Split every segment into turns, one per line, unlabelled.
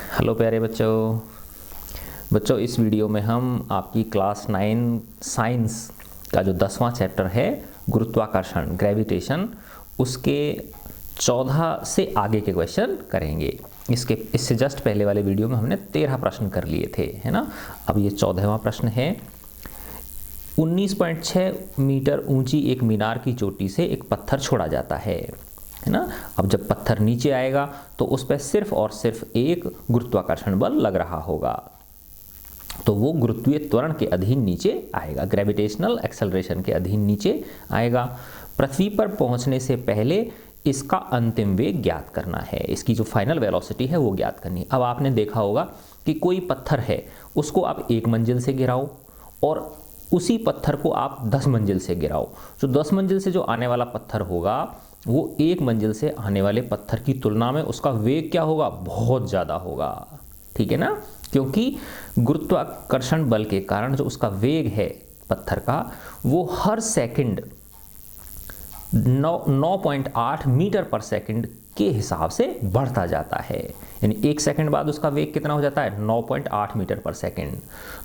Hello प्यारे बच्चों इस वीडियो में हम आपकी क्लास 9 साइंस का जो 10वां चैप्टर है गुरुत्वाकर्षण ग्रेविटेशन उसके 14 से आगे के क्वेश्चन करेंगे। इससे जस्ट पहले वाले वीडियो में हमने 13 प्रश्न कर लिए थे, है ना। अब ये 14वां प्रश्न है। 19.6 मीटर ऊंची एक मीनार की चोटी से एक पत्थर छोड़ा जाता है ना। अब जब पत्थर नीचे आएगा तो उस पर सिर्फ और सिर्फ एक गुरुत्वाकर्षण बल लग रहा होगा, तो वो गुरुत्वीय त्वरण के अधीन नीचे आएगा, ग्रेविटेशनल एक्सेलरेशन के अधीन नीचे आएगा। पृथ्वी पर पहुंचने से पहले इसका अंतिम वेग ज्ञात करना है, इसकी जो फाइनल वेलोसिटी है वो ज्ञात करनी है। अब आपने देखा होगा कि कोई पत्थर है, उसको आप एक मंजिल से गिराओ और उसी पत्थर को आप 10 मंजिल से गिराओ, जो 10 मंजिल से जो आने वाला पत्थर होगा वो एक मंजिल से आने वाले पत्थर की तुलना में उसका वेग क्या होगा, बहुत ज़्यादा होगा, ठीक है ना। क्योंकि गुरुत्वाकर्षण बल के कारण जो उसका वेग है पत्थर का वो हर सेकंड 9.8 मीटर पर सेकंड के हिसाब से बढ़ता जाता है। यानी एक सेकंड बाद उसका वेग कितना हो जाता है, 9.8 मीटर पर सेकंड।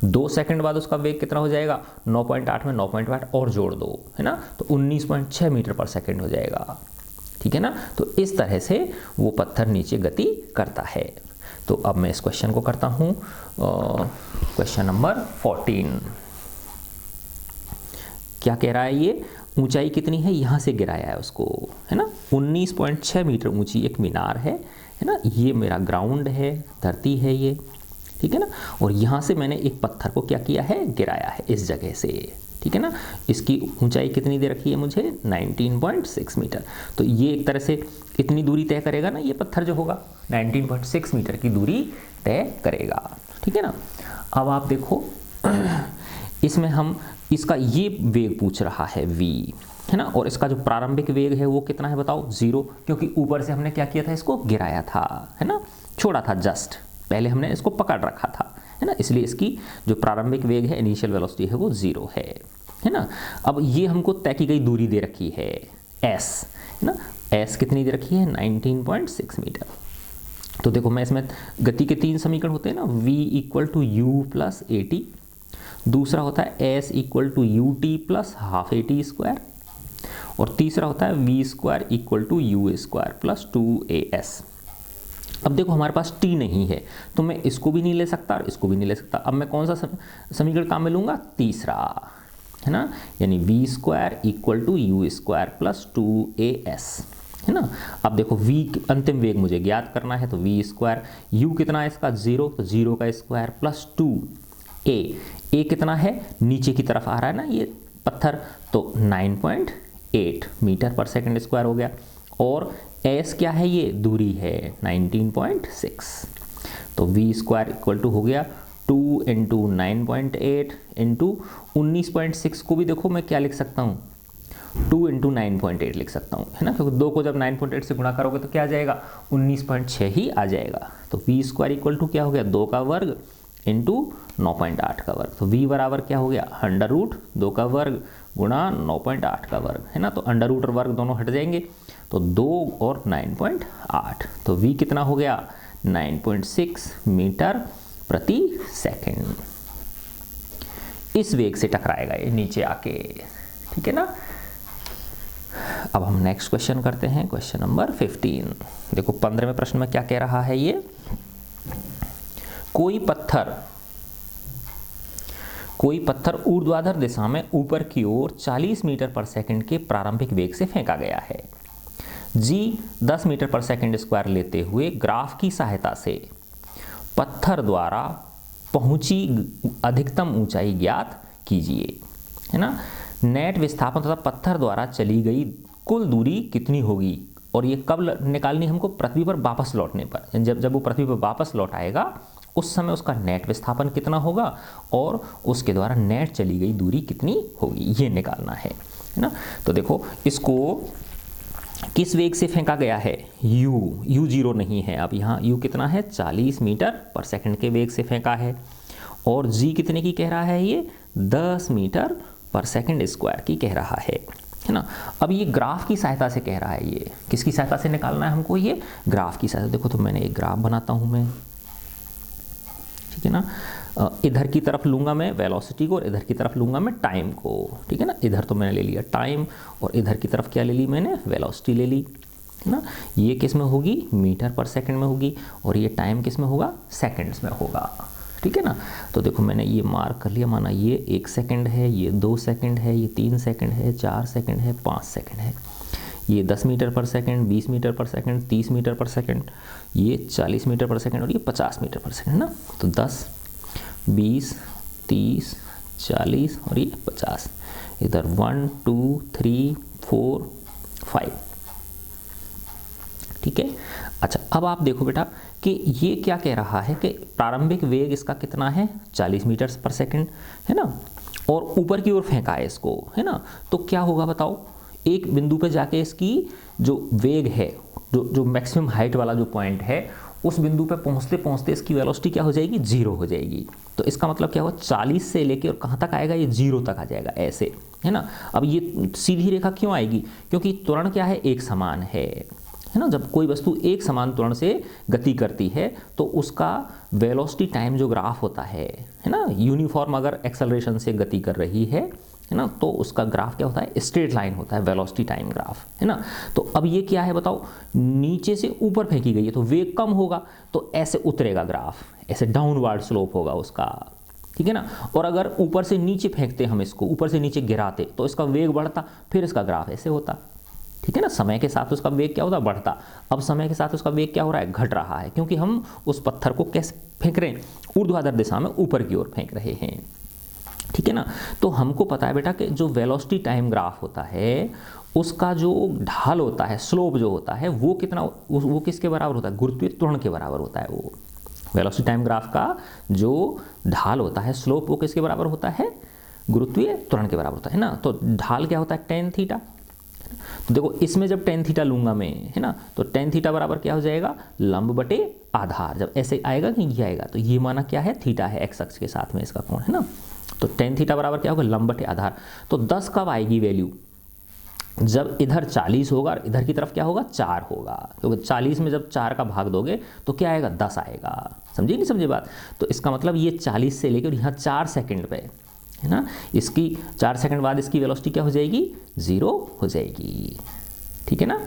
2 सेकंड बाद उसका वेग कितना हो जाएगा, 9.8 में 9.8 और जोड़ दो, है ना, तो 19.6 मीटर पर सेकंड हो जाएगा, ठीक है ना। तो इस तरह से वो पत्थर नीचे गति करता है। तो अब मैं इस क्वेश्चन को करता हूँ। क्वेश्चन नंबर 14 क्या कह रहा है, ये ऊंचाई कितनी है, यहाँ से गिराया है उसको, है ना। 19.6 मीटर ऊंची एक मीनार है ना। ये मेरा ग्राउंड है, धरती है ये, ठीक है ना। और यहाँ से मैंने एक पत्थर को क्या किया है, गिराया है इस जगह से, ठीक है ना। इसकी ऊंचाई कितनी दे रखी है मुझे, 19.6 मीटर। तो ये एक तरह से इतनी दूरी तय करेगा ना, ये पत्थर जो होगा 19.6 मीटर की दूरी तय करेगा, ठीक है ना। अब आप देखो इसमें हम इसका ये वेग पूछ रहा है v, है ना, और इसका जो प्रारंभिक वेग है वो कितना है बताओ, 0, क्योंकि ऊपर से हमने क्या किया था, इसको गिराया था, है ना, छोड़ा था, जस्ट पहले हमने इसको पकड़ रखा था, है ना, इसलिए इसकी जो प्रारंभिक वेग है, इनिशियल वेलोसिटी है वो 0 है ना। अब ये हमको तय की गई दूरी दे रखी है s, है ना, s कितनी दे रखी है, 19.6 मीटर। तो देखो मैं इसमें गति के 3 समीकरण होते हैं ना, v = u + at, दूसरा होता है s = ut + ½ at², और तीसरा होता है v² = u² + 2as। अब देखो हमारे पास t नहीं है तो मैं इसको भी नहीं ले सकता और इसको भी नहीं ले सकता। अब मैं कौन सा समीकरण काम में लूँगा, तीसरा, है ना, यानी v² = u² + 2as, है ना। अब देखो v अंतिम वेग मुझे ज्ञात करना है, तो v², u कितना है इसका 0, तो 0 का स्क्वायर प्लस 2a कितना है, नीचे की तरफ आ रहा है ना ये पत्थर, तो 9.8 मीटर पर सेकंड स्क्वायर हो गया, और s क्या है, ये दूरी है 19.6, तो v² = हो गया 2 × 9.8 × 19.6 को भी देखो मैं क्या लिख सकता हूँ, 2 × 9.8 लिख सकता हूँ, है ना, क्योंकि 2 को जब 9.8 से गुणा करोगे तो क्या आ जाएगा, 19.6 ही आ जाएगा। तो v² क्या हो गया, 2 का वर्ग इंटू 9.8 का वर्ग, तो v बराबर क्या हो गया, √2 का वर्ग गुणा 9.8 का वर्ग, है ना। तो अंडर रूट और वर्ग दोनों हट जाएंगे, तो 2 और 9.8, तो v कितना हो गया, 9.6 मीटर प्रति सेकंड। इस वेग से टकराएगा ये नीचे आके, ठीक है ना। अब हम नेक्स्ट क्वेश्चन करते हैं, क्वेश्चन नंबर 15। देखो 15वें प्रश्न में क्या कह रहा है, ये कोई पत्थर ऊर्ध्वाधर दिशा में ऊपर की ओर 40 मीटर पर सेकंड के प्रारंभिक वेग से फेंका गया है। g 10 मीटर पर सेकंड स्क्वायर लेते हुए ग्राफ की सहायता से पत्थर द्वारा पहुंची अधिकतम ऊंचाई ज्ञात कीजिए, है ना। नेट विस्थापन तथा पत्थर द्वारा चली गई कुल दूरी कितनी होगी, और ये कब निकालनी हमको, पृथ्वी पर वापस लौटने पर, जब वो पृथ्वी पर वापस लौट आएगा उस समय उसका नेट विस्थापन कितना होगा और उसके द्वारा नेट चली गई दूरी कितनी होगी, ये निकालना है ना। तो देखो इसको किस वेग से फेंका गया है, u 0 नहीं है, अब यहाँ u कितना है, 40 मीटर पर सेकंड के वेग से फेंका है, और g कितने की कह रहा है, ये 10 मीटर पर सेकंड स्क्वायर की कह रहा है ना। अब ये ग्राफ की सहायता से कह रहा है, ये किसकी सहायता से निकालना है हमको, ये ग्राफ की सहायता। देखो तो मैंने एक ग्राफ बनाता हूँ मैं, ठीक है ना। इधर की तरफ लूँगा मैं वेलोसिटी को और इधर की तरफ लूँगा मैं टाइम को, ठीक है ना। इधर तो मैंने ले लिया टाइम और इधर की तरफ क्या ले ली मैंने, वेलोसिटी ले ली, है ना। ये किस में होगी, मीटर पर सेकंड में होगी और ये टाइम किस में होगा, सेकंड्स में होगा, ठीक है ना। तो देखो मैंने ये मार्क कर लिया, माना ये 1 सेकंड है, ये 2 सेकंड है, ये 3 सेकंड है, 4 सेकंड है, 5 सेकंड है, ये 10 मीटर पर सेकंड, 20 मीटर पर सेकंड, 30 मीटर पर सेकंड, ये 40 मीटर पर सेकंड और ये 50 मीटर पर सेकंड ना। तो 10, 20, 30, 40 और ये 50, इधर 1, 2, 3, 4, 5, ठीक है। अच्छा अब आप देखो बेटा कि ये क्या कह रहा है कि प्रारंभिक वेग इसका कितना है, 40 मीटर पर सेकंड, है ना, और ऊपर की ओर फेंका है इसको, है ना। तो क्या होगा बताओ, एक बिंदु पे जाके इसकी जो वेग है, जो मैक्सिमम हाइट वाला जो पॉइंट है, उस बिंदु पे पहुंचते पहुंचते इसकी वेलोसिटी क्या हो जाएगी, 0 हो जाएगी। तो इसका मतलब क्या हुआ, 40 से लेके और कहाँ तक आएगा, ये 0 तक आ जाएगा ऐसे, है ना। अब ये सीधी रेखा क्यों आएगी, क्योंकि त्वरण क्या है, एक समान है ना। जब कोई वस्तु एक समान त्वरण से गति करती है तो उसका वेलोसिटी टाइम जो ग्राफ होता है ना, यूनिफॉर्म अगर एक्सेलरेशन से गति कर रही है ना, तो उसका ग्राफ क्या होता है, स्ट्रेट लाइन होता है, वेलोसिटी टाइम ग्राफ, है ना। तो अब ये क्या है बताओ, नीचे से ऊपर फेंकी गई है तो वेग कम होगा, तो ऐसे उतरेगा ग्राफ, ऐसे डाउनवर्ड स्लोप होगा उसका, ठीक है ना। और अगर ऊपर से नीचे फेंकते हम इसको, ऊपर से नीचे गिराते तो इसका वेग बढ़ता, फिर इसका ग्राफ ऐसे होता, ठीक है ना। समय के साथ उसका वेग क्या होता, बढ़ता। अब समय के साथ उसका वेग क्या हो रहा है, घट रहा है, क्योंकि हम उस पत्थर को कैसे फेंक रहे हैं, ऊर्ध्वाधर दिशा में ऊपर की ओर फेंक रहे हैं, ठीक है ना। तो हमको पता है बेटा कि जो वेलोसिटी टाइम ग्राफ होता है उसका जो ढाल होता है, स्लोप जो होता है, वो कितना, वो किसके बराबर होता है, गुरुत्वीय त्वरण के बराबर होता है। वो वेलोसिटी टाइम ग्राफ का जो ढाल होता है, स्लोप, वो किसके बराबर होता है, गुरुत्वीय त्वरण के बराबर होता है ना। तो ढाल क्या होता है, tan थीटा। तो देखो इसमें जब tan थीटा लूंगा मैं, है ना, तो tan थीटा बराबर क्या हो जाएगा, लंब बटे आधार। जब ऐसे आएगा कि ये आएगा तो ये माना क्या है, थीटा है, एक्स अक्ष के साथ में इसका कोण, है ना। तो tan थीटा बराबर क्या होगा, लंब बटे आधार। तो 10 कब आएगी वैल्यू, जब इधर 40 होगा और इधर की तरफ क्या होगा, 4 होगा, क्योंकि 40 में जब 4 का भाग दोगे तो क्या आएगा, 10 आएगा। समझे नहीं समझे बात। तो इसका मतलब ये 40 से लेकर यहाँ 4 सेकंड पे, है ना, इसकी 4 सेकंड बाद इसकी वेलोसिटी क्या हो जाएगी, 0 हो जाएगी, ठीक है ना।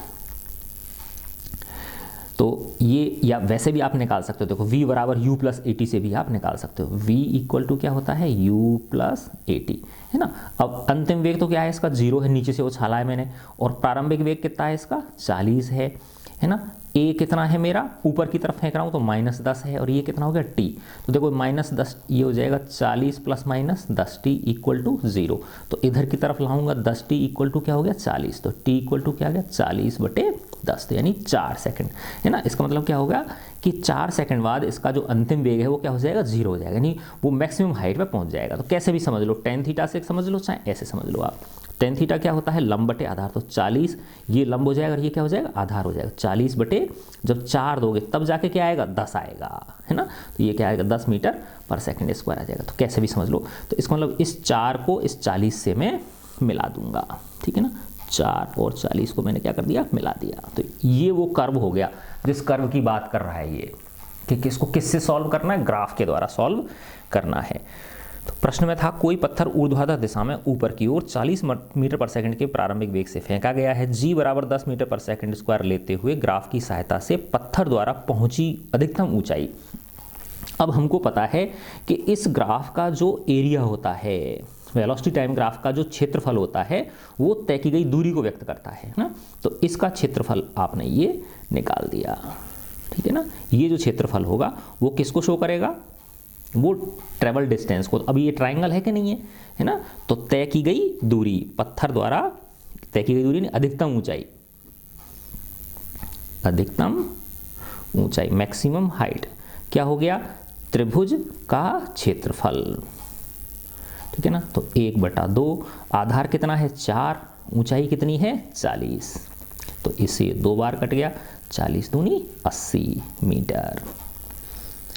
तो ये, या वैसे भी आप निकाल सकते हो, देखो v बराबर u प्लस एटी से भी आप निकाल सकते हो। v इक्वल टू क्या होता है, u प्लस एटी, है ना। अब अंतिम वेग तो क्या है इसका, 0 है, नीचे से उछाला है मैंने, और प्रारंभिक वेग कितना है इसका, 40 है ना। a कितना है मेरा, ऊपर की तरफ फेंक रहा हूँ तो -10 है, और ये कितना हो गया t। तो देखो -10 ये हो जाएगा 40 प्लस -10t इक्वल टू 0। तो इधर की तरफ लाऊंगा 10t इक्वल टू क्या हो गया, 40। तो t इक्वल टू क्या आ गया, 40/10, तो यानी 4 सेकंड, है ना। इसका मतलब क्या होगा कि 4 सेकंड बाद इसका जो अंतिम वेग है वो क्या हो जाएगा, 0 हो जाएगा, यानी वो मैक्सिमम हाइट पे पहुंच जाएगा। तो कैसे भी समझ लो, tan थीटा से समझ लो, चाहे ऐसे समझ लो आप। tan थीटा क्या होता है, लंब बटे आधार। तो 40 ये लंब हो जाएगा और ये क्या हो जाएगा, आधार हो जाएगा। 40 बटे जब 4 दोगे तब जाके क्या आएगा, 10 आएगा, है ना। तो ये क्या आएगा, 10 मीटर पर सेकंड स्क्वायर आ जाएगा। तो कैसे भी समझ लो। तो इसका मतलब इस 4 को इस 40 से मैं मिला दूंगा, ठीक है ना। 4 और 40 को मैंने क्या कर दिया, मिला दिया। तो ये वो कर्व हो गया जिस कर्व की बात कर रहा है ये, कि किसको किससे सॉल्व करना है, ग्राफ के द्वारा सॉल्व करना है। तो प्रश्न में था, कोई पत्थर ऊर्ध्वाधर दिशा में ऊपर की ओर 40 मीटर पर सेकंड के प्रारंभिक वेग से फेंका गया है। g बराबर 10 मीटर पर सेकंड स्क्वायर लेते हुए ग्राफ की सहायता से पत्थर द्वारा पहुंची अधिकतम ऊंचाई। अब हमको पता है कि इस ग्राफ का जो एरिया होता है, वेलोसिटी टाइम ग्राफ का जो क्षेत्रफल होता है, वो तय की गई दूरी को व्यक्त करता है ना। तो इसका क्षेत्रफल आपने ये निकाल दिया, ठीक है ना। ये जो क्षेत्रफल होगा वो किसको शो करेगा, वो ट्रेवल डिस्टेंस को। अभी ये ट्राइंगल है कि नहीं है ना। तो तय की गई दूरी, पत्थर द्वारा तय की गई दूरी, अधिकतम ऊंचाई, अधिकतम ऊंचाई, मैक्सिमम हाइट, क्या हो गया, त्रिभुज का क्षेत्रफल, ठीक है ना। तो 1/2, आधार कितना है, 4, ऊंचाई कितनी है, 40। तो इसे 2 बार कट गया, 40 दूनी 80 मीटर,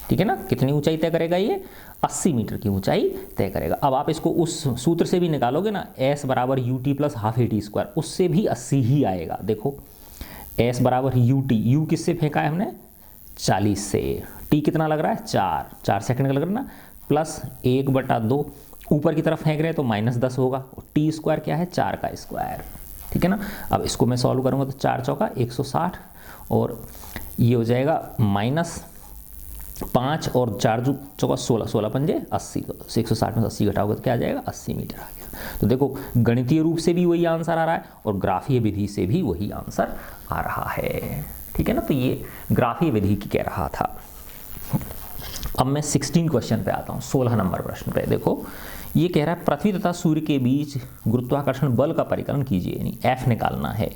ठीक है ना। कितनी ऊंचाई तय करेगा ये, 80 मीटर की ऊंचाई तय करेगा। अब आप इसको उस सूत्र से भी निकालोगे ना, s बराबर ut plus half at square, उससे भी 80 ही आएगा। देखो s बराबर ut, u किससे फेंका है हमने, 40 से, t टी कितना लग रहा है 4 सेकंड का लग रहा है ना, प्लस 1/2 ऊपर की तरफ फेंक रहे हैं तो -10 होगा, और टी स्क्वायर क्या है 4 का स्क्वायर, ठीक है ना। अब इसको मैं सॉल्व करूँगा तो 4 चौका 160 और ये हो जाएगा -5 और 4 चौका 16, 16 पंजे 80, तो 160 में 80 घटाओगे तो क्या आ जाएगा 80 मीटर आ गया। तो देखो गणितीय रूप से भी वही आंसर आ रहा है और ग्राफीय विधि से भी वही आंसर आ रहा है, ठीक है ना। तो ये ग्राफीय विधि की कह रहा था। अब मैं 16 क्वेश्चन पे आता हूँ, 16 नंबर प्रश्न पे। देखो ये कह रहा है पृथ्वी तथा सूर्य के बीच गुरुत्वाकर्षण बल का परिकलन कीजिए, यानी F निकालना है।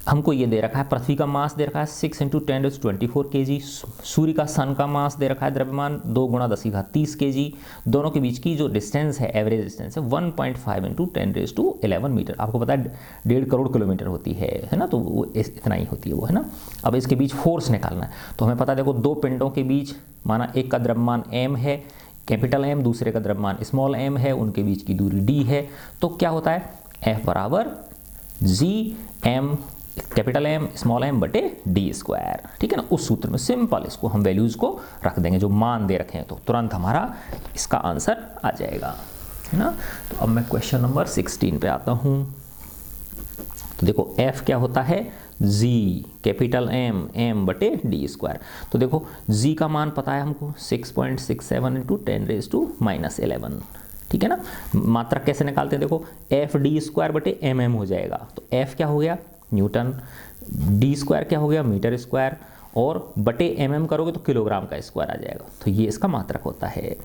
हमको ये दे रखा है पृथ्वी का मास दे रखा है 6 × 10⁻24 kg, सूर्य का सन का मास दे रखा है द्रव्यमान 2 × 10⁻30 kg, दोनों के बीच की जो डिस्टेंस है एवरेज डिस्टेंस है 1.5 × 10⁻11 मीटर। आपको पता है 1.5 करोड़ किलोमीटर होती है ना, तो वो इतना ही होती है वो, है ना। अब इसके बीच फोर्स निकालना है, तो हमें पता है देखो दो पिंडों के बीच माना एक का द्रव्यमान m है कैपिटल M, दूसरे का द्रव्यमान स्मॉल m है, उनके बीच की दूरी d है, तो क्या होता है F बराबर g capital M small m बटे डी स्क्वायर, ठीक है ना। उस सूत्र में सिंपल इसको हम वैल्यूज़ को रख देंगे जो मान दे रखे हैं, तो तुरंत हमारा इसका आंसर आ जाएगा, है ना। तो अब मैं क्वेश्चन नंबर 16 पे आता हूँ। तो देखो F क्या होता है G कैपिटल M बटे डी स्क्वायर। तो देखो G का मान पता है हमको 6.67 × 10⁻11, ठीक है ना। मात्रक कैसे निकालते हैं, देखो F डी स्क्वायर बटे mm हो जाएगा, तो F क्या हो गया न्यूटन, डी स्क्वायर क्या हो गया मीटर स्क्वायर, और बटे mm करोगे तो किलोग्राम का स्क्वायर आ जाएगा, तो ये इसका मात्रक होता है,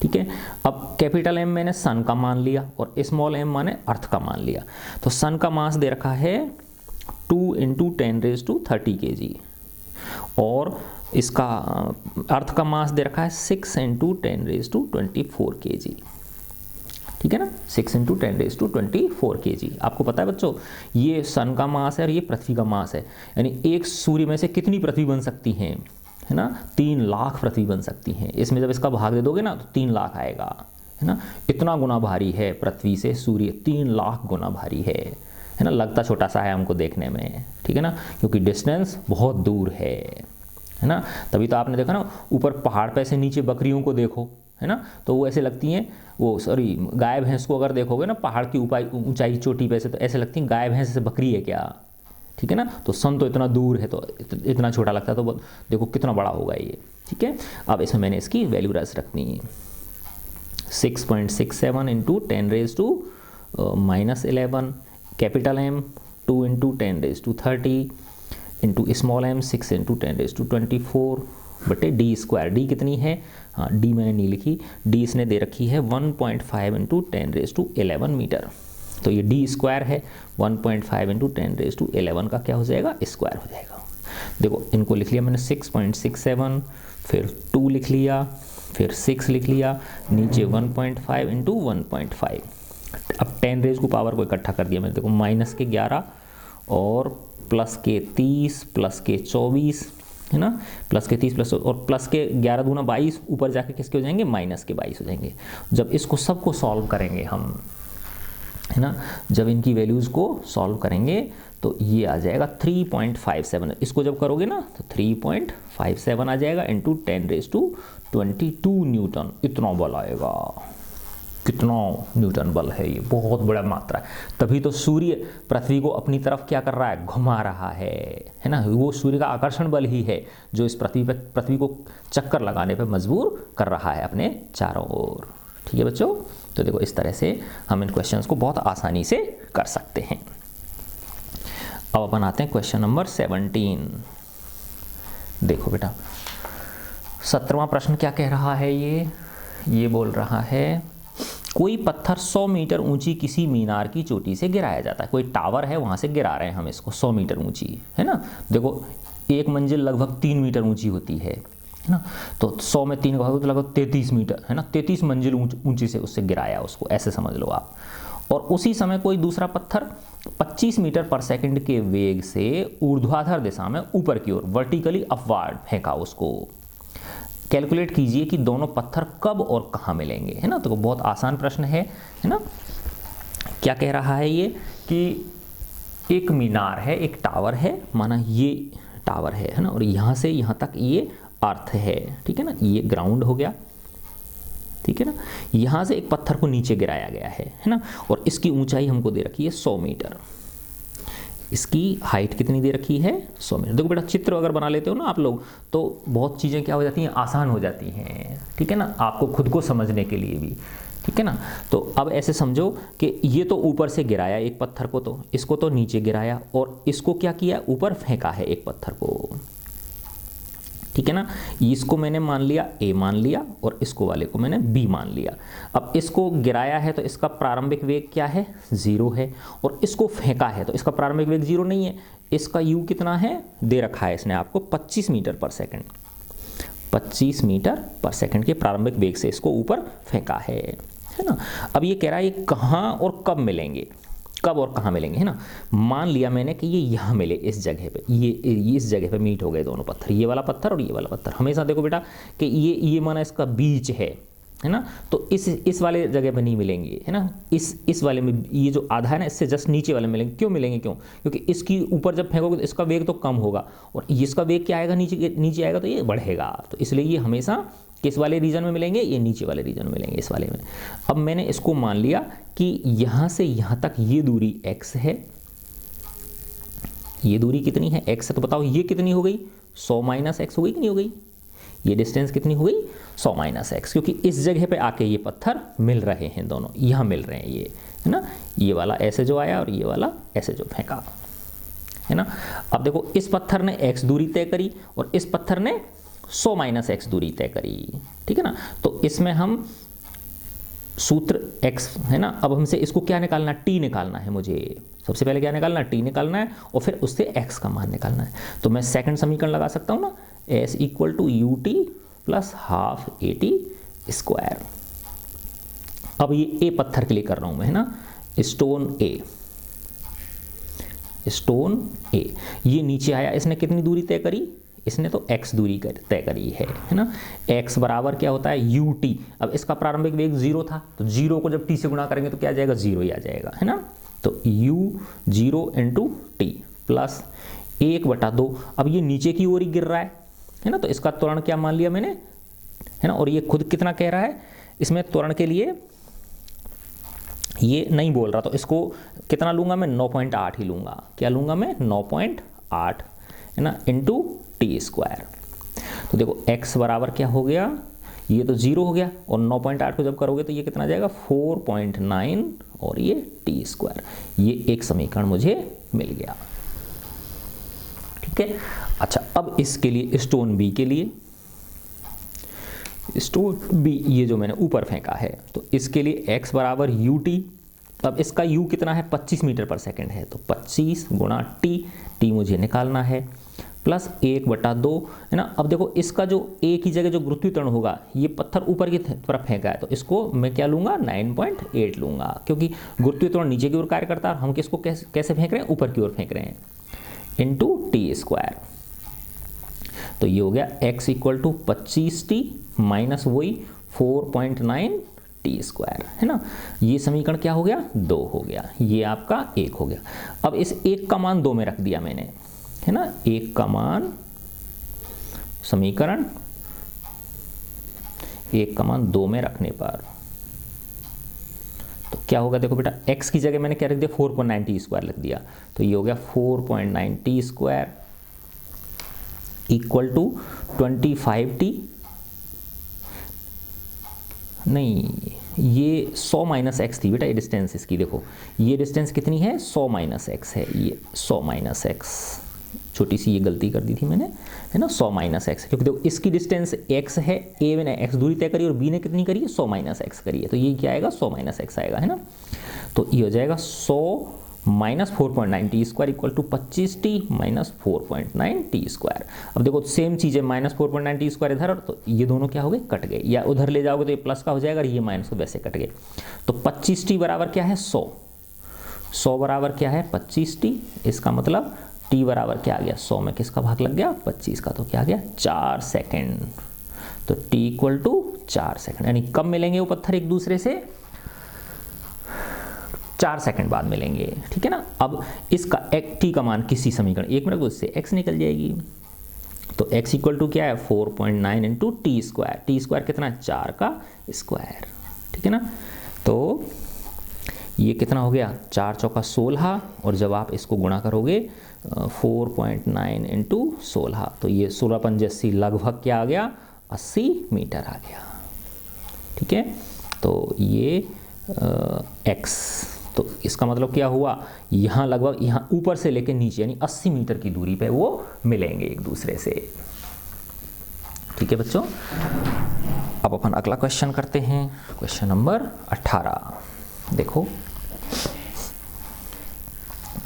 ठीक है। अब कैपिटल M मैंने सन का मान लिया और स्मॉल m माने अर्थ का मान लिया। तो सन का मास दे रखा है 2 × 10⁻30 kg और इसका अर्थ का मास दे रखा है 6 × 10⁻24 kg, ठीक है ना। 6 × 10⁻24 kg। आपको पता है बच्चों ये सन का मास है और ये पृथ्वी का मास है, यानी एक सूर्य में से कितनी पृथ्वी बन सकती हैं, है ना 3 लाख पृथ्वी बन सकती हैं। इसमें जब इसका भाग दे दोगे ना तो 3 लाख आएगा, है ना। इतना गुना भारी है पृथ्वी से सूर्य, 3 लाख गुना भारी है ना। लगता छोटा सा है हमको देखने में, ठीक है ना, क्योंकि डिस्टेंस बहुत दूर है ना। तभी तो आपने देखा ना ऊपर पहाड़ पे से नीचे बकरियों को देखो, है ना, तो वो ऐसे लगती हैं, वो सॉरी गाय भैंस को अगर देखोगे ना पहाड़ की ऊंचाई चोटी पे से, तो ऐसे लगती हैं गाय भैंस से बकरी है क्या, ठीक है ना। तो सन तो इतना दूर है तो इतना छोटा लगता है, तो देखो कितना बड़ा होगा ये, ठीक है। अब इसमें मैंने इसकी वैल्यू रखनी है 6.67 × 10⁻11 capital M 2 × 10⁻30 into small m 6 × 10⁻24 बटे डी स्क्वायर। डी कितनी है, हाँ डी मैंने नहीं लिखी, डी इसने दे रखी है 1.5 × 10⁻11 मीटर, तो ये डी स्क्वायर है 1.5 × 10⁻11 का क्या हो जाएगा स्क्वायर हो जाएगा। देखो इनको लिख लिया मैंने 6.67, फिर 2 लिख लिया, फिर 6 लिख लिया, नीचे 1.5 × 1.5। अब 10 की पावर को इकट्ठा कर दिया मैंने, देखो माइनस के 11 और प्लस के 30 प्लस के 24, है ना, प्लस के 30 प्लस और प्लस के 11 दूना 22, ऊपर जाके किसके हो जाएंगे माइनस के 22 हो जाएंगे। जब इसको सबको सॉल्व करेंगे हम, है ना, जब इनकी वैल्यूज़ को सॉल्व करेंगे तो ये आ जाएगा 3.57। इसको जब करोगे ना तो 3.57 आ जाएगा इंटू 10⁻22 न्यूटन, इतना बल आएगा। कितना न्यूटन बल है ये, बहुत बड़ा मात्रा है। तभी तो सूर्य पृथ्वी को अपनी तरफ क्या कर रहा है, घुमा रहा है ना। वो सूर्य का आकर्षण बल ही है जो इस पृथ्वी को चक्कर लगाने पर मजबूर कर रहा है अपने चारों ओर, ठीक है बच्चों। तो देखो इस तरह से हम इन क्वेश्चंस को बहुत आसानी से कर सकते हैं। अब अपन आते हैं क्वेश्चन नंबर 17। देखो बेटा 17वां प्रश्न क्या कह रहा है, ये बोल रहा है कोई पत्थर 100 मीटर ऊंची किसी मीनार की चोटी से गिराया जाता है। कोई टावर है वहां से गिरा रहे हैं हम इसको 100 मीटर ऊंची, है ना। देखो एक मंजिल लगभग 3 मीटर ऊंची होती है ना, तो 100 में 3 का तो लगभग 33 मीटर, है ना, 33 मंजिल ऊंची से उससे गिराया उसको, ऐसे समझ लो आप। और उसी समय कोई दूसरा पत्थर 25 मीटर पर सेकंड के वेग से ऊर्ध्वाधर दिशा में ऊपर की ओर वर्टिकली अपवार्ड फेंका उसको। कैलकुलेट कीजिए कि दोनों पत्थर कब और कहाँ मिलेंगे, है ना। तो बहुत आसान प्रश्न है ना। क्या कह रहा है ये कि एक मीनार है, एक टावर है, माना ये टावर है ना, और यहाँ से यहाँ तक ये अर्थ है, ठीक है ना, ये ग्राउंड हो गया, ठीक है ना। यहाँ से एक पत्थर को नीचे गिराया गया है ना, और इसकी ऊंचाई हमको दे रखी है 100 मीटर, इसकी हाइट कितनी दे रखी है 100 मीटर। देखो बेटा चित्र अगर बना लेते हो ना आप लोग तो बहुत चीज़ें क्या हो जाती हैं, आसान हो जाती हैं, ठीक है ना, आपको खुद को समझने के लिए भी, ठीक है ना। तो अब ऐसे समझो कि ये तो ऊपर से गिराया एक पत्थर को, तो इसको तो नीचे गिराया, और इसको क्या किया, ऊपर फेंका है एक पत्थर को, ठीक है ना। इसको मैंने मान लिया A मान लिया, और इसको वाले को मैंने B मान लिया। अब इसको गिराया है तो इसका प्रारंभिक वेग क्या है, 0 है, और इसको फेंका है तो इसका प्रारंभिक वेग 0 नहीं है, इसका U कितना है, दे रखा है इसने आपको 25 मीटर पर सेकंड, 25 मीटर पर सेकंड के प्रारंभिक वेग से इसको ऊपर फेंका है ना। अब ये कह रहा है ये कहाँ और कब मिलेंगे, कब और कहाँ मिलेंगे, है ना। मान लिया मैंने कि ये यहाँ मिले इस जगह पे, ये इस जगह पे मीट हो गए दोनों पत्थर, ये वाला पत्थर और ये वाला पत्थर। हमेशा देखो बेटा कि ये माना इसका बीच है ना, तो इस वाले जगह पे नहीं मिलेंगे, है ना, इस वाले में ये जो आधा है ना इससे जस्ट नीचे वाले मिलेंगे। क्यों मिलेंगे, क्यों, क्योंकि इसकी ऊपर जब फेंकोगे तो इसका वेग तो कम होगा, और इसका वेग क्या आएगा, नीचे आएगा तो ये बढ़ेगा, तो इसलिए ये हमेशा किस वाले रीजन में मिलेंगे, ये नीचे वाले रीजन में मिलेंगे, इस वाले में। अब मैंने इसको मान लिया कि यहाँ से यहाँ तक ये दूरी x है, ये दूरी कितनी है, x है, तो बताओ ये कितनी हो गई, 100 माइनस x हो गई कि नहीं हो गई, ये डिस्टेंस कितनी हो गई, 100 माइनस x, क्योंकि इस जगह पे आके ये पत्थर मिल रहे हैं, दोनों यहाँ मिल रहे हैं, ये है ना, ये वाला ऐसे जो आया और ये वाला ऐसे जो फेंका, है ना। अब देखो इस पत्थर ने x दूरी तय करी और इस पत्थर ने 100 माइनस x दूरी तय करी, ठीक है ना। तो इसमें हम सूत्र x है ना, अब हमसे इसको क्या निकालना, t निकालना है मुझे, सबसे पहले क्या निकालना, t निकालना है, और फिर उससे x का मान निकालना है। तो मैं सेकंड समीकरण लगा सकता हूँ ना, s equal to u t plus half a t square. अब ये a पत्थर के लिए कर रहा हूँ मैं, है ना, स्टोन A, ये नीचे आया, इसने कितनी दूरी तय करी, इसने तो x दूरी तय करी है ना। x बराबर क्या होता है, ut। अब इसका प्रारंभिक वेग 0 था, तो 0 को जब t से गुणा करेंगे तो क्या आ जाएगा, 0 ही आ जाएगा, है ना। तो u 0 इंटू टी प्लस 1/2। अब ये नीचे की ओर ही गिर रहा है ना, तो इसका त्वरण क्या मान लिया मैंने, है ना, और ये खुद कितना कह रहा है, इसमें त्वरण के लिए ये नहीं बोल रहा, तो इसको कितना लूँगा मैं, 9.8 ही लूँगा, क्या लूँगा मैं, 9.8, है ना, इंटू टी स्क्वायर। तो देखो x बराबर क्या हो गया, ये तो 0 हो गया, और 9.8 को जब करोगे तो ये कितना आ जाएगा, 4.9, और ये टी स्क्वायर। ये एक समीकरण मुझे मिल गया, ठीक है। अच्छा, अब इसके लिए स्टोन बी के लिए, स्टोन बी ये जो मैंने ऊपर फेंका है, तो इसके लिए x बराबर यू टी। अब इसका u कितना है, 25 मीटर पर सेकंड है, तो 25 गुणा t मुझे निकालना है, प्लस 1/2, है ना। अब देखो इसका जो a की जगह जो गुरुत्वीय होगा, ये पत्थर ऊपर की तरफ फेंका है, तो इसको मैं क्या लूँगा, 9.8 लूँगा, क्योंकि गुरुत्वीय नीचे की ओर कार्य करता है, और हम किसको कैसे फेंक रहे हैं, ऊपर की ओर फेंक रहे हैं, इंटू टी स्क्वायर। तो ये हो गया x equal to 25t minus वही 4.9 टी स्क्वायर, है ना। ये समीकरण क्या हो गया, 2 हो गया, ये आपका 1 हो गया। अब इस 1 का मान 2 में रख दिया मैंने, है ना, 1 का मान, समीकरण 1 का मान 2 में रखने पर तो क्या होगा, देखो बेटा x की जगह मैंने क्या रख दिया, 4.9 टी स्क्वायर लिख दिया, तो ये हो गया 4.9 t square equal to 25t, नहीं ये 100 माइनस एक्स थी बेटा, ये डिस्टेंस इसकी, देखो ये डिस्टेंस कितनी है, 100 माइनस एक्स है, ये 100 माइनस एक्स, छोटी सी ये गलती कर दी थी मैंने, है ना, 100 माइनस एक्स, क्योंकि देखो इसकी डिस्टेंस x है, a ने x दूरी तय करी और b ने कितनी करी है, 100 माइनस एक्स करी है, तो ये क्या आएगा, 100 माइनस एक्स आएगा, है ना। तो ये हो जाएगा 100 minus 4.9 t square equal to 25t minus 4.9 t square. अब देखो सेम चीज़ है, माइनस 4.9 टी स्क्वायर इधर, तो ये दोनों क्या हो गए, कट गए, या उधर ले जाओगे तो ये प्लस का हो जाएगा और ये माइनस, तो वैसे कट गए। तो 25t बराबर क्या है, 100, 100 बराबर क्या है, 25t, इसका मतलब t बराबर क्या आ गया, 100 में किसका भाग लग गया, 25 का, तो क्या आ गया, 4 सेकेंड। तो t इक्वल टू 4 सेकेंड, यानी कब मिलेंगे वो पत्थर एक दूसरे से, 4 सेकंड बाद मिलेंगे, ठीक है ना। अब इसका टी का मान किसी समीकरण 1 में रख दो, इससे x निकल जाएगी। तो x इक्वल टू क्या है 4.9 into T square, T square कितना है 4 का स्क्वायर, ठीक है ना। तो ये कितना हो गया 4 चौका 16, और जब आप इसको गुणा करोगे 4.9 इंटू 16, तो ये 16×5 लगभग क्या आ गया 80 मीटर आ गया, ठीक है। तो ये x, तो इसका मतलब क्या हुआ, यहाँ लगभग यहाँ ऊपर से लेकर नीचे यानी 80 मीटर की दूरी पे वो मिलेंगे एक दूसरे से, ठीक है बच्चों। अब अपन अगला क्वेश्चन करते हैं, क्वेश्चन नंबर 18। देखो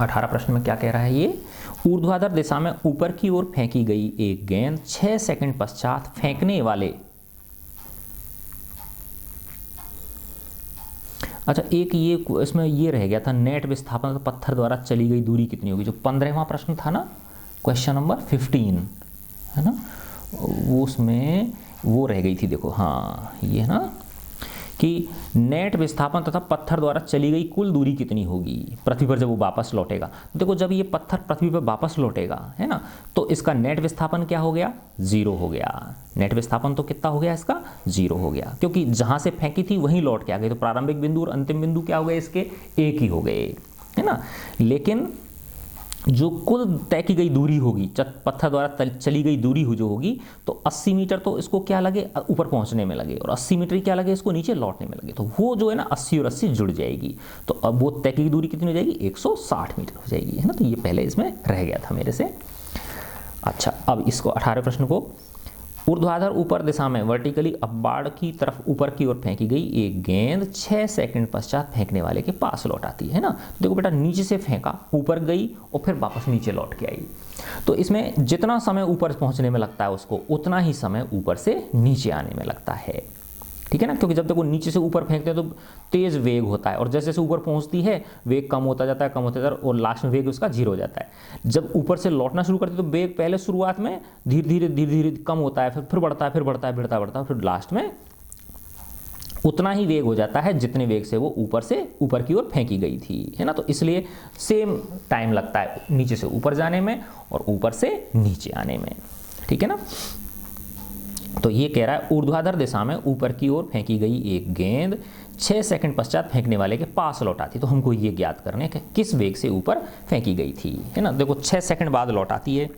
18 प्रश्न में क्या कह रहा है ये, ऊर्ध्वाधर दिशा में ऊपर की ओर फेंकी गई एक गेंद 6 सेकंड पश्चात फेंकने वाले, अच्छा एक ये इसमें ये रह गया था, नेट विस्थापन पत्थर द्वारा चली गई दूरी कितनी होगी, जो 15वां प्रश्न था ना, क्वेश्चन नंबर 15 है ना, वो उसमें वो रह गई थी। देखो हाँ ये है ना कि नेट विस्थापन तथा पत्थर द्वारा चली गई कुल दूरी कितनी होगी पृथ्वी पर जब वो वापस लौटेगा। देखो जब ये पत्थर पृथ्वी पर वापस लौटेगा है ना, तो इसका नेट विस्थापन क्या हो गया 0 हो गया। नेट विस्थापन तो कितना हो गया इसका 0 हो गया, क्योंकि जहां से फेंकी थी वहीं लौट के आ गई, तो प्रारंभिक बिंदु और अंतिम बिंदु क्या हो गए इसके एक ही हो गए, है ना। लेकिन जो कुल तय की गई दूरी होगी, पत्थर द्वारा चली गई दूरी जो होगी, तो 80 मीटर तो इसको क्या लगे ऊपर पहुंचने में लगे, और 80 मीटर क्या लगे इसको नीचे लौटने में लगे, तो वो जो है ना 80 और 80 जुड़ जाएगी, तो अब वो तय की दूरी कितनी हो जाएगी 160 मीटर हो जाएगी, है ना। तो ये पहले इसमें रह गया था मेरे से। अच्छा अब इसको 18 प्रश्न को, ऊर्ध्वाधर ऊपर दिशा में वर्टिकली अपवार्ड की तरफ ऊपर की ओर फेंकी गई एक गेंद 6 सेकंड पश्चात फेंकने वाले के पास लौट आती है ना। देखो बेटा नीचे से फेंका, ऊपर गई और फिर वापस नीचे लौट के आई, तो इसमें जितना समय ऊपर पहुंचने में लगता है उसको उतना ही समय ऊपर से नीचे आने में लगता है, ठीक है ना। क्योंकि जब तक वो नीचे से ऊपर फेंकते हैं तो तेज वेग होता है, और जैसे जैसे ऊपर पहुंचती है वेग कम होता जाता है, कम होता जाता है, और लास्ट में वेग उसका 0 हो जाता है। जब ऊपर से लौटना शुरू करते तो वेग पहले शुरुआत में धीरे धीरे कम होता है, फिर बढ़ता है, फिर बढ़ता है, बढ़ता, फिर लास्ट में उतना ही वेग हो जाता है जितने वेग से वो ऊपर की ओर फेंकी गई थी, है ना। तो इसलिए सेम टाइम लगता है नीचे से ऊपर जाने में और ऊपर से नीचे आने में, ठीक है ना। तो ये कह रहा है ऊर्ध्वाधर दिशा में ऊपर की ओर फेंकी गई एक गेंद 6 सेकंड पश्चात फेंकने वाले के पास लौट आती, तो हमको ये ज्ञात करने कि किस वेग से ऊपर फेंकी गई थी, है ना। देखो 6 सेकंड बाद लौट आती है।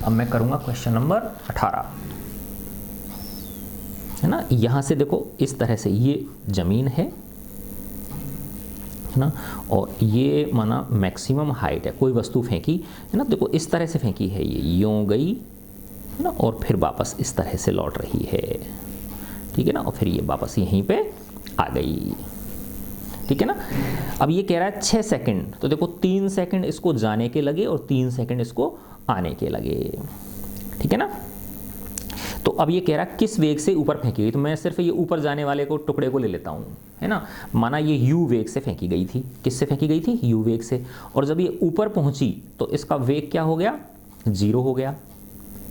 अब मैं करूंगा क्वेश्चन नंबर 18, है ना। यहां से देखो इस तरह से ये जमीन है ना, और ये माना मैक्सिमम हाइट है, कोई वस्तु फेंकी है ना, देखो इस तरह से फेंकी है, ये यूं गई है ना, और फिर वापस इस तरह से लौट रही है, ठीक है ना, और फिर ये वापस यहीं पे आ गई, ठीक है ना। अब ये कह रहा है 6 सेकंड, तो देखो 3 सेकंड इसको जाने के लगे और 3 सेकंड इसको आने के लगे, ठीक है ना। तो अब ये कह रहा है किस वेग से ऊपर फेंकी गई, तो मैं सिर्फ ये ऊपर जाने वाले को टुकड़े को ले लेता हूँ, है ना। माना ये u वेग से फेंकी गई थी, किससे फेंकी गई थी u वेग से, और जब ये ऊपर पहुंची तो इसका वेग क्या हो गया 0 हो गया,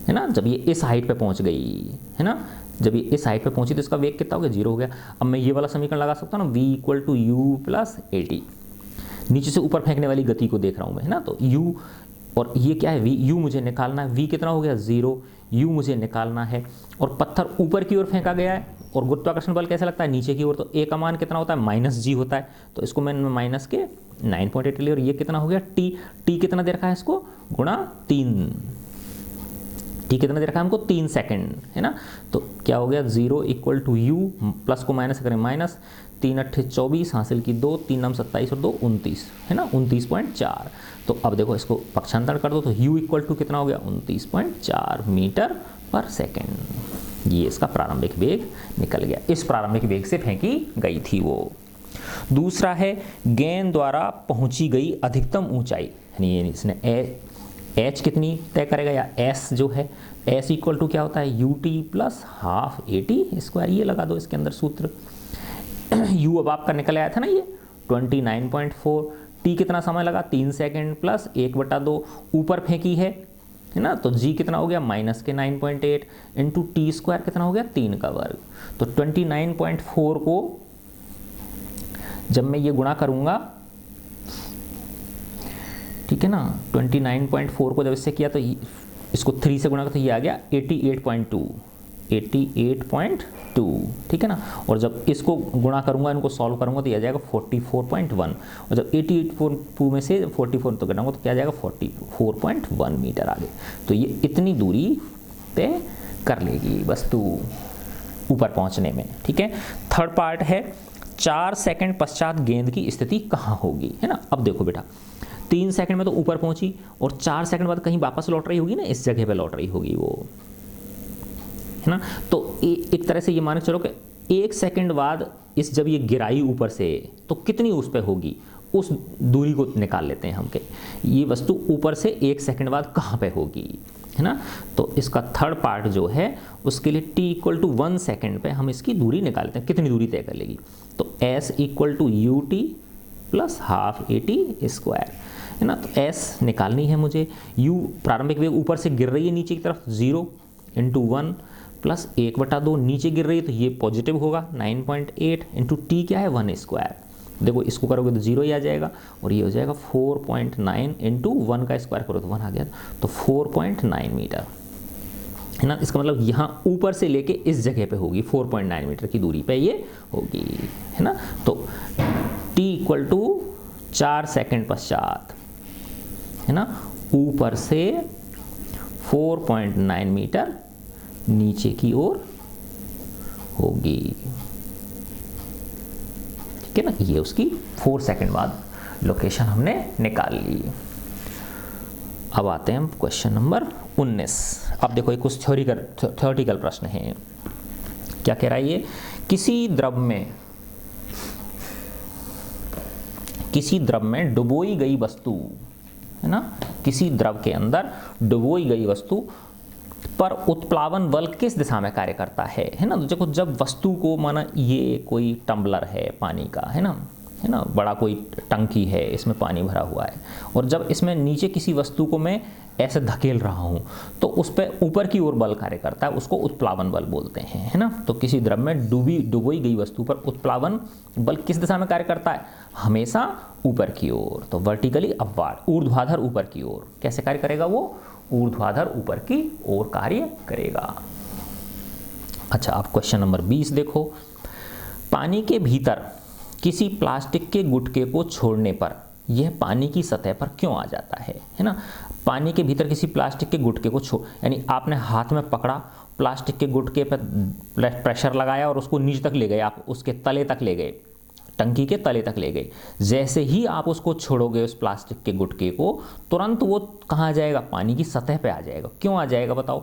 है ना। जब ये इस हाइट पे पहुंच गई है ना, जब ये इस हाइट पे पहुंची तो इसका वेग कितना हो गया 0 हो गया। अब मैं ये वाला समीकरण लगा सकता हूँ ना, v = u + at, नीचे से ऊपर फेंकने वाली गति को देख रहा हूँ मैं, है ना। तो u और ये क्या है v, u मुझे निकालना है, v कितना हो गया 0, u मुझे निकालना है, और पत्थर ऊपर की ओर फेंका गया है, और गुरुत्वाकर्षण बल कैसे लगता है नीचे की ओर, तो a का मान कितना होता है -g होता है, तो इसको मैंने माइनस के 9.8 लिया, और ये कितना हो गया t कितना दे रखा है इसको गुणा 3, t कितना दे रखा है हमको 3 सेकंड, है ना। तो क्या हो गया 0 = u, प्लस को माइनस करें माइनस, 3 × 8 = 24, हासिल की 2, 3 × 9 = 27 और 2 = 29, है ना, 29.4। तो अब देखो इसको पक्षांतर कर दो, तो u = कितना हो गया 29.4 मीटर पर सेकेंड, ये इसका प्रारंभिक वेग निकल गया, इस प्रारंभिक वेग से फेंकी गई थी वो। दूसरा है गेंद द्वारा पहुंची गई अधिकतम ऊंचाई, यानी इसने h कितनी तय करेगा, या s जो है s = क्या होता है ut + ½ at², ये लगा दो इसके अंदर सूत्र। u अब आपका निकल आया था ना ये 29.4, t कितना समय लगा 3 सेकंड प्लस 1/2 ऊपर फेंकी है ना, तो g कितना हो गया -9.8 इंटू t² कितना हो गया 3 का वर्ग। तो 29.4 को जब मैं ये गुणा करूँगा, ठीक है ना, 29.4 को जब इससे किया तो इसको 3 से गुणा कर तो ये आ गया 88.2, ठीक है ना। और जब इसको गुणा करूंगा, इनको सॉल्व करूंगा तो ये आ जाएगा 44.1, और जब 88.2 में से 44 तो घटाऊंगा तो क्या आ जाएगा 44.1 मीटर आगे। तो ये इतनी दूरी तय कर लेगी वस्तु ऊपर पहुंचने में, ठीक है। थर्ड पार्ट है 4 सेकंड पश्चात गेंद की स्थिति कहाँ होगी, है ना। अब देखो बेटा 3 सेकंड में तो ऊपर पहुंची और 4 सेकंड बाद कहीं वापस लौट रही होगी ना, इस जगह पे लौट रही होगी वो, है ना। तो एक तरह से ये मान के चलो कि 1 सेकंड बाद इस जब ये गिराई ऊपर से तो कितनी उस पे होगी, उस दूरी को निकाल लेते हैं हम के ये वस्तु ऊपर से 1 सेकंड बाद कहाँ पे होगी, है ना। तो इसका थर्ड पार्ट जो है उसके लिए t = 1 सेकंड पे हम इसकी दूरी निकाल लेते हैं, कितनी दूरी तय कर लेगी। तो s = ut + ½ at², है ना। तो s निकालनी है मुझे, u प्रारंभिक वेग ऊपर से गिर रही है नीचे की तरफ 0 × 1 + 1/2 नीचे गिर रही है तो ये पॉजिटिव होगा 9.8 × t क्या है 1²। देखो इसको करोगे तो 0 ही आ जाएगा और ये हो जाएगा 4.9 × 1 का स्क्वायर करो तो 1 आ गया, तो 4.9 मीटर, है ना। इसका मतलब यहाँ ऊपर से लेके इस जगह पे होगी 4.9 मीटर की दूरी पे ये होगी, है ना। तो t = 4 सेकंड पश्चात, है ना, ऊपर से 4.9 मीटर नीचे की ओर होगी, ठीक है ना। ये उसकी 4 सेकंड बाद लोकेशन हमने निकाल ली। अब आते हैं हम क्वेश्चन नंबर 19। अब देखो एक कुछ थ्योरेटिकल प्रश्न है। क्या कह रहा है ये, किसी द्रव में डुबोई गई वस्तु, है ना, किसी द्रव के अंदर डुबोई गई वस्तु पर उत्प्लावन बल किस दिशा में कार्य करता है ना। तो देखो जब वस्तु को, माना ये कोई टम्बलर है पानी का, है ना, बड़ा कोई टंकी है, इसमें पानी भरा हुआ है, और जब इसमें नीचे किसी वस्तु को मैं ऐसे धकेल रहा हूँ तो उस पर ऊपर की ओर बल कार्य करता है, उसको उत्प्लावन बल बोलते हैं, है ना। तो किसी द्रव में डुबोई गई वस्तु पर उत्प्लावन बल किस दिशा में कार्य करता है, हमेशा ऊपर की ओर, तो वर्टिकली अपवार्ड, ऊर्ध्वाधर ऊपर की ओर। कैसे कार्य करेगा वो, ऊर्ध्वाधर ऊपर की ओर कार्य करेगा। अच्छा अब क्वेश्चन नंबर 20 देखो, पानी के भीतर किसी प्लास्टिक के गुटके को छोड़ने पर यह पानी की सतह पर क्यों आ जाता है ना। पानी के भीतर किसी प्लास्टिक के गुटके को यानी आपने हाथ में पकड़ा, प्लास्टिक के गुटके पर प्रेशर लगाया और उसको नीचे तक ले गए, आप उसके तले तक ले गए, टंकी के तले तक ले गए। जैसे ही आप उसको छोड़ोगे उस प्लास्टिक के गुटके को, तुरंत वो कहाँ आ जाएगा, पानी की सतह पे आ जाएगा। क्यों आ जाएगा बताओ,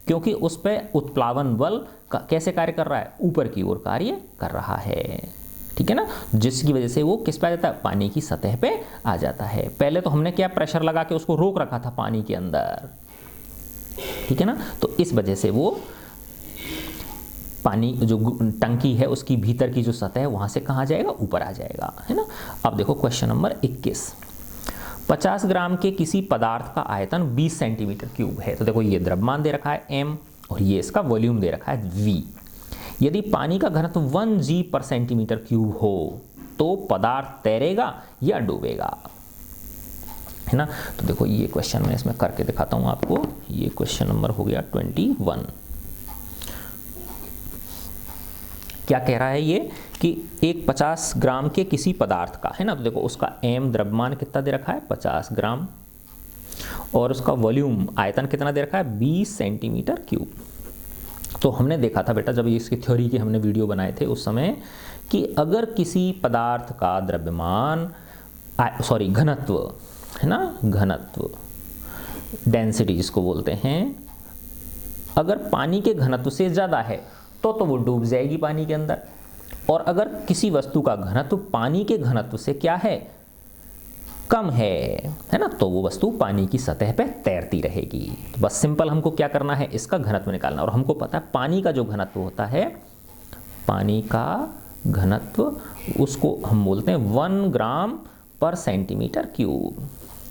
क्योंकि उस पर उत्प्लावन बल कैसे कार्य कर रहा है, ऊपर की ओर कार्य कर रहा है, ठीक है ना, जिसकी वजह से वो किस पे आ जाता है, पानी की सतह पे आ जाता है। पहले तो हमने क्या प्रेशर लगा के उसको रोक रखा था पानी के अंदर, ठीक है ना। तो इस वजह से वो पानी जो टंकी है उसकी भीतर की जो सतह है वहां से कहाँ जाएगा, ऊपर आ जाएगा, है ना। अब देखो क्वेश्चन नंबर 21, 50 ग्राम के किसी पदार्थ का आयतन 20 सेंटीमीटर क्यूब है। तो देखो ये द्रव्यमान दे रखा है m और ये इसका वॉल्यूम दे रखा है v। यदि पानी का घनत्व 1 g/सेंटीमीटर क्यूब हो तो पदार्थ तैरेगा या डूबेगा, है ना। तो देखो ये क्वेश्चन मैं इसमें करके दिखाता हूं आपको। ये क्वेश्चन नंबर हो गया 21। क्या कह रहा है ये कि एक 50 ग्राम के किसी पदार्थ का, है ना, तो देखो उसका m द्रव्यमान कितना दे रखा है 50 ग्राम और उसका वॉल्यूम आयतन कितना दे रखा है 20 सेंटीमीटर क्यूब। तो हमने देखा था बेटा जब इसकी थ्योरी के हमने वीडियो बनाए थे उस समय कि अगर किसी पदार्थ का द्रव्यमान घनत्व, है ना, घनत्व डेंसिटी जिसको बोलते हैं, अगर पानी के घनत्व से ज़्यादा है तो वो डूब जाएगी पानी के अंदर, और अगर किसी वस्तु का घनत्व पानी के घनत्व से क्या है, कम है ना, तो वो वस्तु पानी की सतह पे तैरती रहेगी। तो बस सिंपल हमको क्या करना है, इसका घनत्व निकालना। और हमको पता है पानी का जो घनत्व होता है, पानी का घनत्व उसको हम बोलते हैं 1 ग्राम/सेंटीमीटर क्यूब,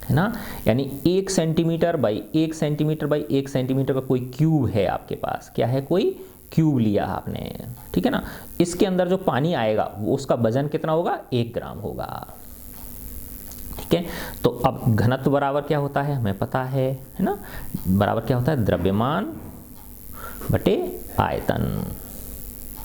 है ना। यानी 1 centimetre by 1 centimetre by 1 centimetre का कोई क्यूब है आपके पास, क्या है, कोई क्यूब लिया आपने, ठीक है ना। इसके अंदर जो पानी आएगा वो उसका वजन कितना होगा, 1 ग्राम होगा, ठीक है। तो अब घनत्व बराबर क्या होता है हमें पता है ना, बराबर क्या होता है, द्रव्यमान बटे आयतन,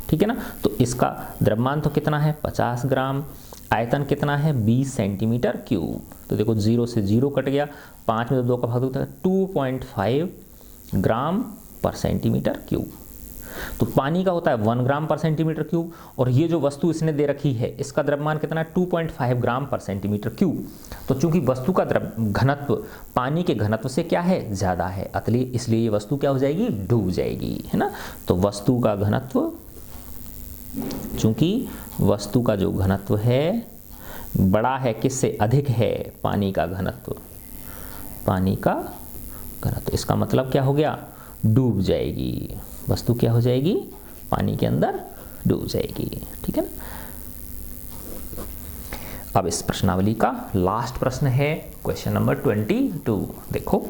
ठीक है ना। तो इसका द्रव्यमान तो कितना है 50 ग्राम, आयतन कितना है 20 सेंटीमीटर क्यूब। तो देखो 0 से 0 कट गया, 5 में तो 2 का भाग होता है, 2.5 ग्राम पर सेंटीमीटर क्यूब। तो पानी का होता है 1 ग्राम पर सेंटीमीटर क्यूब, और ये जो वस्तु इसने दे रखी है इसका द्रव्यमान कितना है 2.5 ग्राम पर सेंटीमीटर क्यूब। तो चूंकि वस्तु का घनत्व पानी के घनत्व से क्या है, ज़्यादा है, इसलिए ये वस्तु क्या हो जाएगी, डूब जाएगी, है ना। तो वस्तु का घनत्व, चूंकि वस्तु का जो घनत्व है बड़ा है, किससे अधिक है, पानी का घनत्व, पानी का घनत्व, इसका मतलब क्या हो गया, डूब जाएगी, वस्तु क्या हो जाएगी, पानी के अंदर डूब जाएगी, ठीक है ना। अब इस प्रश्नावली का लास्ट प्रश्न है क्वेश्चन नंबर 22। देखो,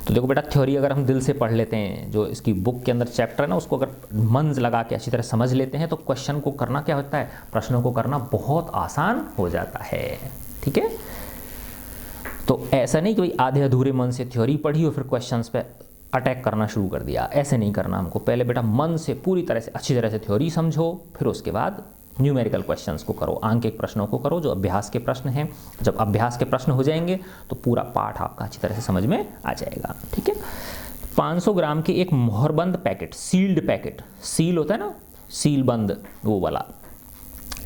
तो देखो बेटा, थ्योरी अगर हम दिल से पढ़ लेते हैं, जो इसकी बुक के अंदर चैप्टर है ना, उसको अगर मन लगा के अच्छी तरह समझ लेते हैं तो क्वेश्चन को करना क्या होता है, प्रश्नों को करना बहुत आसान हो जाता है, ठीक है। तो ऐसा नहीं कि भाई आधे अधूरे मन से थ्योरी पढ़ी और फिर क्वेश्चंस पे अटैक करना शुरू कर दिया, ऐसे नहीं करना हमको। पहले बेटा मन से पूरी तरह से अच्छी तरह से थ्योरी समझो, फिर उसके बाद न्यूमेरिकल क्वेश्चंस को करो, आंकिक प्रश्नों को करो, जो अभ्यास के प्रश्न हैं। जब अभ्यास के प्रश्न हो जाएंगे तो पूरा पाठ आपका अच्छी तरह से समझ में आ जाएगा, ठीक है। 500 ग्राम के एक मोहरबंद पैकेट, सील्ड पैकेट, सील होता है ना, सील बंद, वो वाला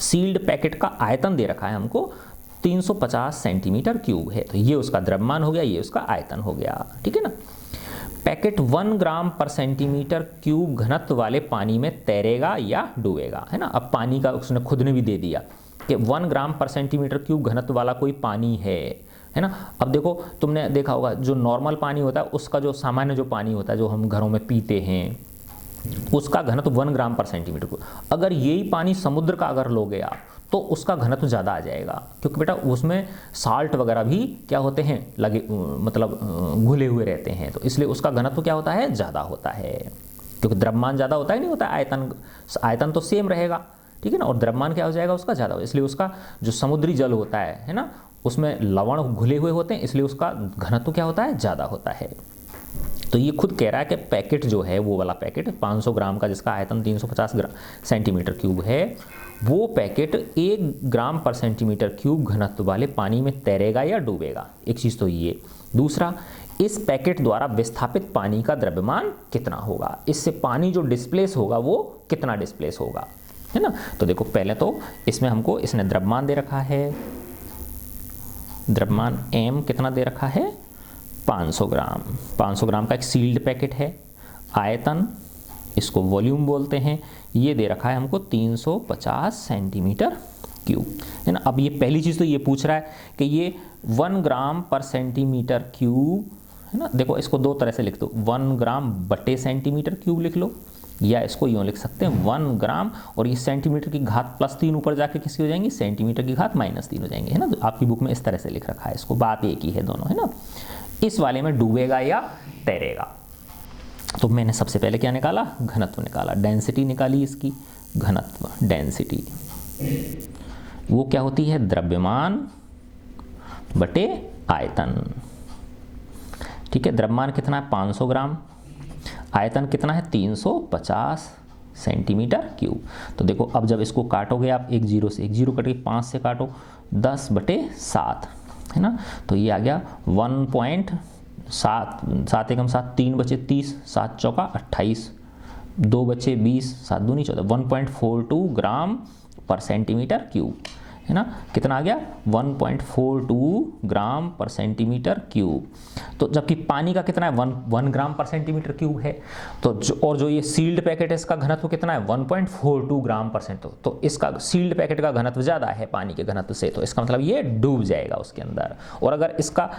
सील्ड पैकेट का आयतन दे रखा है हमको 350 सेंटीमीटर क्यूब है। तो ये उसका द्रव्यमान हो गया, ये उसका आयतन हो गया, ठीक है ना। पैकेट 1 ग्राम पर सेंटीमीटर क्यूब घनत्व वाले पानी में तैरेगा या डूबेगा, है ना। अब पानी का उसने खुद ने भी दे दिया कि 1 ग्राम पर सेंटीमीटर क्यूब घनत्व वाला कोई पानी है ना। अब देखो, तुमने देखा होगा जो नॉर्मल पानी होता है उसका, जो सामान्य जो पानी होता है जो हम घरों में पीते हैं, उसका घनत्व 1 ग्राम पर सेंटीमीटर क्यूब। अगर यही पानी समुद्र का अगर लोगे आप तो उसका घनत्व ज़्यादा आ जाएगा, क्योंकि बेटा उसमें साल्ट वगैरह भी क्या होते हैं, लगे, मतलब घुले हुए रहते हैं, तो इसलिए उसका घनत्व क्या होता है, ज़्यादा होता है, क्योंकि द्रव्यमान ज़्यादा होता ही नहीं होता, आयतन तो सेम रहेगा, ठीक है ना, और द्रव्यमान क्या हो जाएगा उसका, ज़्यादा हो, इसलिए उसका जो समुद्री जल होता है ना, उसमें लवण घुले हुए होते हैं, इसलिए उसका घनत्व क्या होता है, ज़्यादा होता है। तो ये खुद कह रहा है कि पैकेट जो है, वो वाला पैकेट 500 ग्राम का जिसका आयतन 350 सेंटीमीटर क्यूब है, वो पैकेट 1 ग्राम पर सेंटीमीटर क्यूब घनत्व वाले पानी में तैरेगा या डूबेगा। एक चीज़ तो ये, दूसरा, इस पैकेट द्वारा विस्थापित पानी का द्रव्यमान कितना होगा, इससे पानी जो डिस्प्लेस होगा वो कितना डिस्प्लेस होगा, है ना। तो देखो, पहले तो इसमें हमको इसने द्रव्यमान दे रखा है, द्रव्यमान m कितना दे रखा है, 500 ग्राम, 500 ग्राम का एक सील्ड पैकेट है, आयतन इसको वॉल्यूम बोलते हैं, ये दे रखा है हमको 350 सेंटीमीटर क्यूब, है ना। अब ये पहली चीज़ तो ये पूछ रहा है कि ये 1 ग्राम पर सेंटीमीटर क्यूब, है ना। देखो, इसको दो तरह से लिख दो, 1 ग्राम बटे सेंटीमीटर क्यूब लिख लो, या इसको यूँ लिख सकते हैं 1 ग्राम, और ये सेंटीमीटर की घात +3 ऊपर जाके किसकी हो जाएंगी, सेंटीमीटर की घात -3 हो जाएंगे, है ना। तो आपकी बुक में इस तरह से लिख रखा है, इसको बात एक ही है दोनों, है ना। इस वाले में डूबेगा या तैरेगा, तो मैंने सबसे पहले क्या निकाला, घनत्व निकाला, डेंसिटी निकाली इसकी, घनत्व डेंसिटी, वो क्या होती है, द्रव्यमान बटे आयतन, ठीक है। द्रव्यमान कितना है 500 ग्राम, आयतन कितना है 350 सेंटीमीटर क्यूब। तो देखो, अब जब इसको काटोगे आप, एक जीरो से एक जीरो कट के 5 से काटो, 10/7, है ना। तो ये आ गया 1.7, 7 एकम 7, 3 बचे 30, 7 चौका 28, 2 बचे 20, 7 दूनी 14, 1.42 ग्राम पर सेंटीमीटर क्यूब, है ना। कितना आ गया, 1.42 ग्राम पर सेंटीमीटर क्यूब। तो जबकि पानी का कितना है, 1 ग्राम पर सेंटीमीटर क्यूब है, तो जो ये सील्ड पैकेट है इसका घनत्व कितना है, 1.42 ग्राम पर सेंट, तो इसका सील्ड पैकेट का घनत्व ज़्यादा है पानी के घनत्व से, तो इसका मतलब ये डूब जाएगा उसके अंदर। और अगर इसका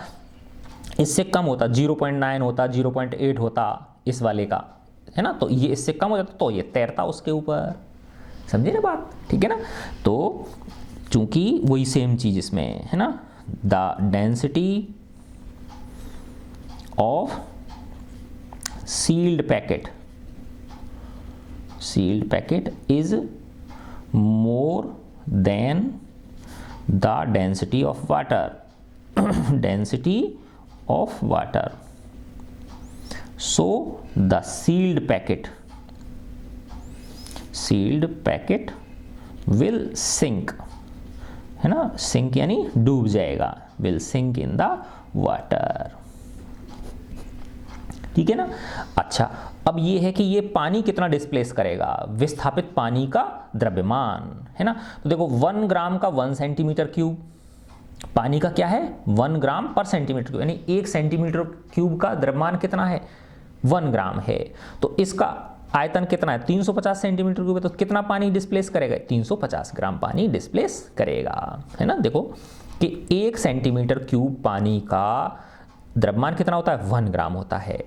इससे कम होता, 0.9 होता, 0.8 होता इस वाले का, है ना, तो ये इससे कम हो जाता तो ये तैरता उसके ऊपर, समझे ना बात, ठीक है ना। तो चूंकि वही सेम चीज इसमें है ना, the density of sealed packet sealed packet is more than the density of water. Density of water. So the sealed packet will sink, है ना, sink यानी डूब जाएगा, will sink in the water. ठीक है ना। अच्छा, अब ये है कि ये पानी कितना डिस्प्लेस करेगा, विस्थापित पानी का द्रव्यमान, है ना। तो देखो 1 ग्राम का 1 सेंटीमीटर क्यूब, पानी का क्या है 1 ग्राम पर सेंटीमीटर क्यूब, यानी 1 सेंटीमीटर क्यूब का द्रव्यमान कितना है 1 ग्राम है। तो इसका आयतन कितना है 350 सेंटीमीटर क्यूब है, तो कितना पानी डिस्प्लेस करेगा 350 ग्राम पानी डिस्प्लेस करेगा, है ना। देखो कि 1 सेंटीमीटर क्यूब पानी का द्रव्यमान कितना होता है 1 ग्राम होता है,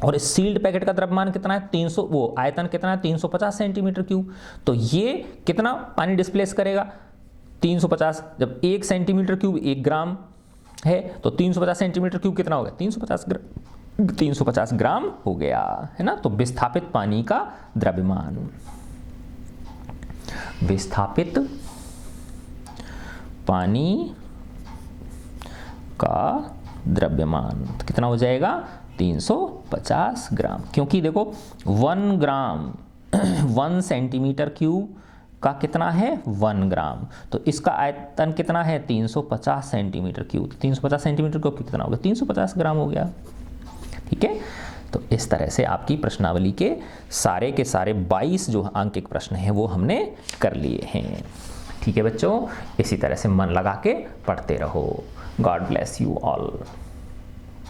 और इस सील्ड पैकेट का द्रव्यमान कितना है 300, वो आयतन कितना है 350 सेंटीमीटर क्यूब। तो ये कितना पानी डिस्प्लेस करेगा 350, जब 1 सेंटीमीटर क्यूब 1 ग्राम है तो 350 सेंटीमीटर क्यूब कितना हो गया 350 ग्राम हो गया, है ना। तो विस्थापित पानी का द्रव्यमान, विस्थापित पानी का द्रव्यमान कितना हो जाएगा 350 ग्राम, क्योंकि देखो 1 ग्राम 1 सेंटीमीटर क्यूब का कितना है 1 ग्राम, तो इसका आयतन कितना है 350 सेंटीमीटर क्यूब, 350 सेंटीमीटर क्यूब कितना होगा 350 ग्राम हो गया। ठीक है, तो इस तरह से आपकी प्रश्नावली के सारे 22 जो अंकित प्रश्न हैं वो हमने कर लिए हैं। ठीक है बच्चों, इसी तरह से मन लगा के पढ़ते रहो। God bless you all.